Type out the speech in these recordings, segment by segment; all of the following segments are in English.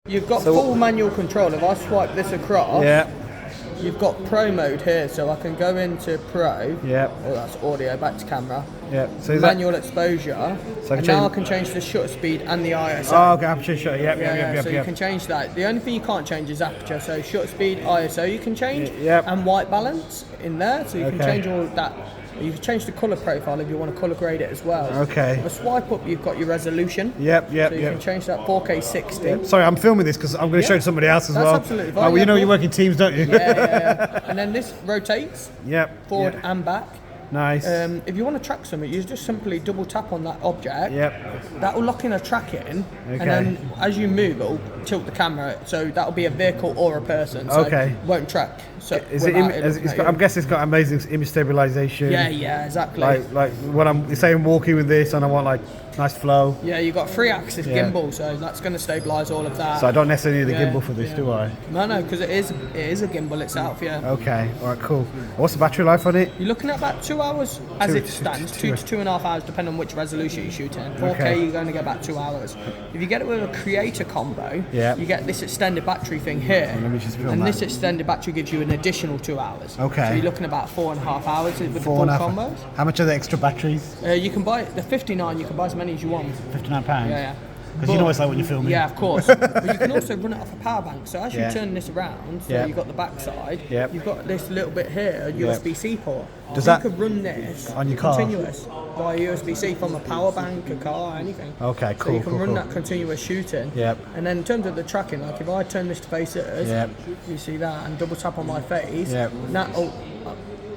You've got full manual control. If I swipe this across, you've got Pro mode here, so I can go into Pro. Oh, that's audio, back to camera. So manual exposure. So now I can change the shutter speed and the ISO. Oh, okay, aperture shutter. So you can change that. The only thing you can't change is aperture. So shutter speed, ISO you can change, and white balance in there. So you can change all of that. You can change the colour profile if you want to colour grade it as well. Okay. The swipe up, you've got your resolution. So you can change that 4K 60. Sorry, I'm filming this because I'm going to show somebody else as well. That's absolutely fine. Oh, you know you work in teams, don't you? And then this rotates forward and back. Nice. If you want to track something, you just simply double tap on that object. That will lock in a track in, and then as you move, it'll tilt the camera. So that'll be a vehicle or a person. So it won't track. So I'm guessing it's got amazing image stabilization. Yeah, exactly. Like when I'm saying walking with this, and I want like nice flow. Yeah, you've got 3-axis gimbal, so that's going to stabilize all of that. So I don't necessarily need the gimbal for this, do I? No, because it is a gimbal itself. Okay, all right, cool. What's the battery life on it? You're looking at about 2 hours as it stands, 2 to 2.5 hours, depending on which resolution you're shooting. 4K, you're going to get about 2 hours. If you get it with a creator combo, you get this extended battery thing here, and this extended battery gives you an additional 2 hours. Okay. So you're looking at about 4.5 hours with the full combos. How much are the extra batteries? You can buy the 59. You can buy as many as you want. £59. Yeah. Because you know it's like when you're filming. Yeah, of course. But you can also run it off a power bank. So as you turn this around, so you've got the back side, you've got this little bit here, a USB-C port. You could run this on your car continuous via USB-C from a power bank, a car, anything. Okay, cool. So you can run that continuous shooting. And then in terms of the tracking, like if I turn this to face it, you see that, and double tap on my face,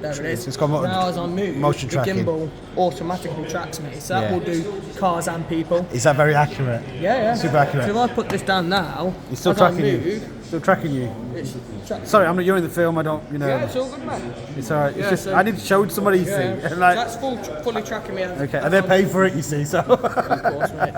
there it is. It's got now as I move, motion tracking. The gimbal automatically tracks me. So that will do cars and people. Is that very accurate? Yeah. Super accurate. So if I put this down now, it's still tracking you. Still tracking you. Sorry, you're in the film. I don't, Yeah, it's all good, man. It's alright. It's just I need to show somebody. You see, and that's fully tracking me. Okay, and they're paying for it. You see, so. Of course, mate.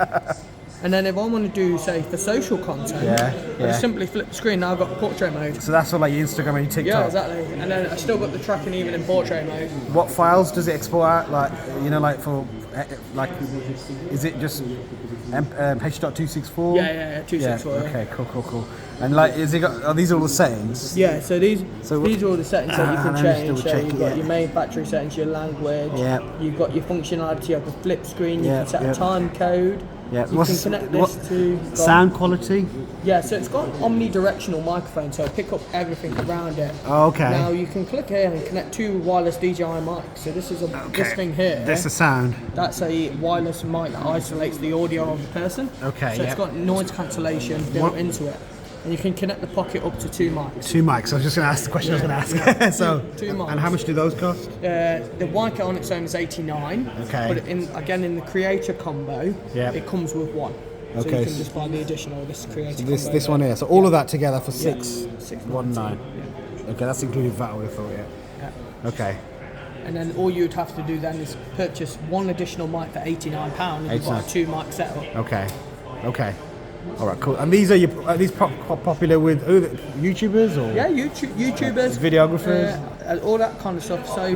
And then if I want to do, say, for social content, I just simply flip the screen. Now I've got portrait mode. So that's all like your Instagram and your TikTok. Yeah, exactly. And then I still got the tracking even in portrait mode. What files does it export out? Like, for, is it just H.264? Yeah, 264. Okay, cool. And are these all the settings? Yeah, so these are all the settings that you can change. So you've got your main battery settings, your language. You've got your functionality of the flip screen. You can set a time code. You can connect this to sound quality. Yeah, so it's got omnidirectional microphone, so pick up everything around it. Okay. Now you can click here and connect 2 wireless DJI mics. So this is this thing here. This is sound. That's a wireless mic that isolates the audio of the person. Okay. So it's got noise cancellation built into it. And you can connect the pocket up to 2 mics. 2 mics. I was just going to ask the question I was going to ask. So, 2 mics. And how much do those cost? The mic on its own is $89. Okay. But in the creator combo, it comes with 1. So you can just buy the additional creator combo. This one here. So all of that together for $619. Okay, that's including VAT or Okay. And then all you'd have to do then is purchase 1 additional mic for £89 if you've got a 2 mic setup. Okay. All right, cool. And these are these popular with YouTubers or? Yeah, YouTubers, videographers, all that kind of stuff. So,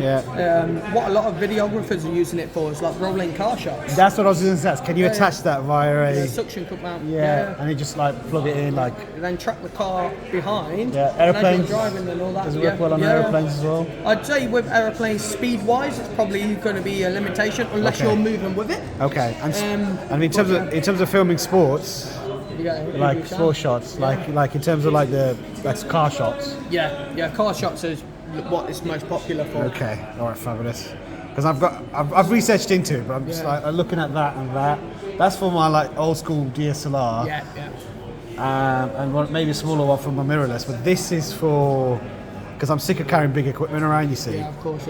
what a lot of videographers are using it for is like rolling car shots. That's what I was going to say. Can you attach that via a suction cup mount? And you just like plug it in, like. And then track the car behind. Yeah, airplanes. Driving and all that. Does it work well on airplanes as well? I'd say with airplanes, speed-wise, it's probably going to be a limitation unless you're moving with it. Okay, and in terms of filming sports. Like sports shots, like in terms of like car shots. Yeah, car shots is what it's most popular for. Okay, all right, fabulous. Because I've researched into it, but I'm just like looking at that and that. That's for my like old school DSLR. And maybe a smaller one for my mirrorless, but this is for because I'm sick of carrying big equipment around. You see. Yeah, of course.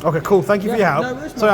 Okay, cool. Thank you for your help. No,